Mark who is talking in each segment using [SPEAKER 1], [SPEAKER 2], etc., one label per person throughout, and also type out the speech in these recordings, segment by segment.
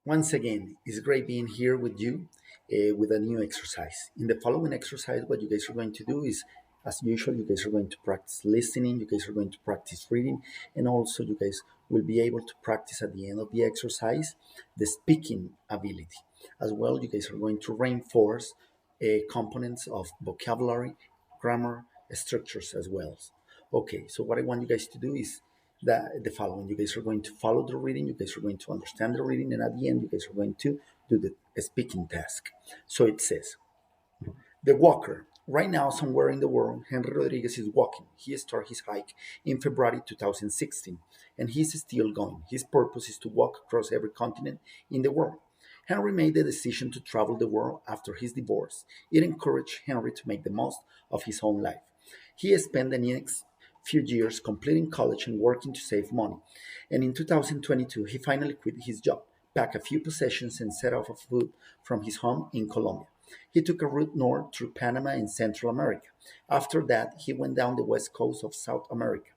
[SPEAKER 1] Once again, it's great being here with you with a new exercise. In the following exercise, what you guys are going to do is, as usual, you guys are going to practice listening, you guys are going to practice reading, and also you guys will be able to practice at the end of the exercise the speaking ability. As well, you guys are going to reinforce components of vocabulary, grammar, structures as well. Okay, so what I want you guys to do is the following. You guys are going to follow the reading, you guys are going to understand the reading, and at the end, you guys are going to do the speaking task. So it says, the walker. Right now, somewhere in the world, Henry Rodriguez is walking. He started his hike in February 2016, and he's still going. His purpose is to walk across every continent in the world. Henry made the decision to travel the world after his divorce. It encouraged Henry to make the most of his own life. He spent the next few years completing college and working to save money. And in 2022, he finally quit his job, packed a few possessions, and set off foot from his home in Colombia. He took a route north through Panama and Central America. After that, he went down the west coast of South America.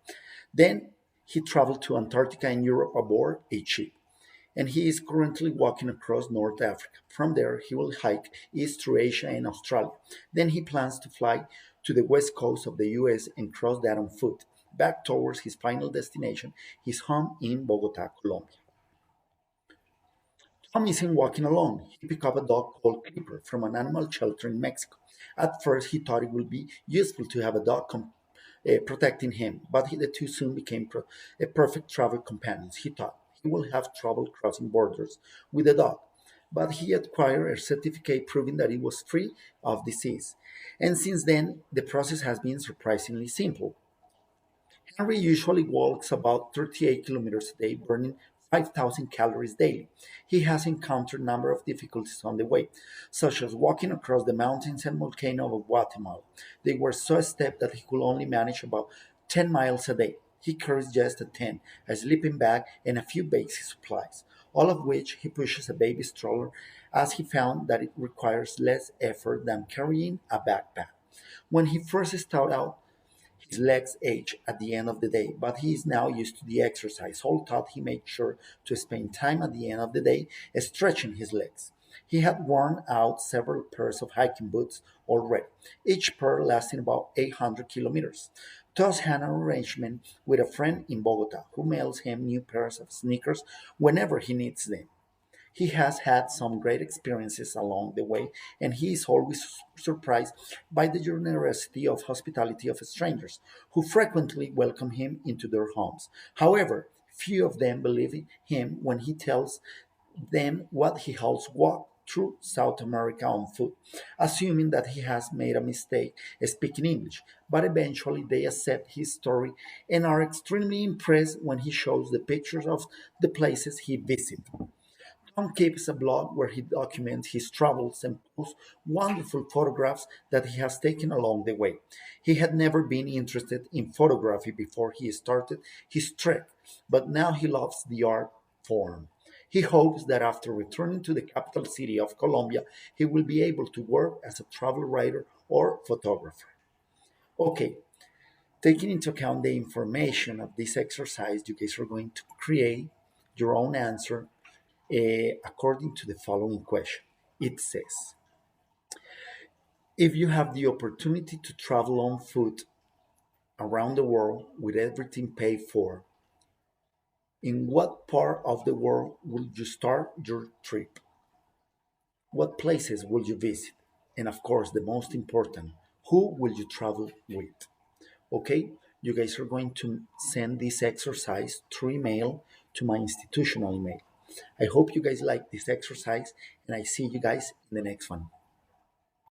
[SPEAKER 1] Then he traveled to Antarctica and Europe aboard a ship. And he is currently walking across North Africa. From there, he will hike east through Asia and Australia. Then he plans to fly to the west coast of the US and cross that on foot, back towards his final destination, his home in Bogota, Colombia. Tom isn't walking alone. He picked up a dog called Clipper from an animal shelter in Mexico. At first, he thought it would be useful to have a dog protecting him, but the two soon became a perfect travel companions. He thought he would have trouble crossing borders with the dog, but he acquired a certificate proving that it was free of disease. And since then, the process has been surprisingly simple. Henry usually walks about 38 kilometers a day, burning 5,000 calories daily. He has encountered a number of difficulties on the way, such as walking across the mountains and volcano of Guatemala. They were so steep that he could only manage about 10 miles a day. He carries just a tent, a sleeping bag, and a few basic supplies, all of which he pushes a baby stroller as he found that it requires less effort than carrying a backpack. When he first started out, his legs ached at the end of the day, but he is now used to the exercise. All thought he made sure to spend time at the end of the day stretching his legs. He had worn out several pairs of hiking boots already, each pair lasting about 800 kilometers. Thus had an arrangement with a friend in Bogota who mails him new pairs of sneakers whenever he needs them. He has had some great experiences along the way, and he is always surprised by the generosity of hospitality of strangers, who frequently welcome him into their homes. However, few of them believe him when he tells them what he has walked through South America on foot, assuming that he has made a mistake speaking English. But eventually they accept his story and are extremely impressed when he shows the pictures of the places he visited. Tom keeps a blog where he documents his travels and posts wonderful photographs that he has taken along the way. He had never been interested in photography before he started his trek, but now he loves the art form. He hopes that after returning to the capital city of Colombia, he will be able to work as a travel writer or photographer. Okay, taking into account the information of this exercise, you guys are going to create your own answer according to the following question. It says, if you have the opportunity to travel on foot around the world with everything paid for, in what part of the world would you start your trip? What places will you visit? And of course, the most important, who will you travel with? Okay, you guys are going to send this exercise through email to my institutional email. I hope you guys like this exercise, and I see you guys in the next one.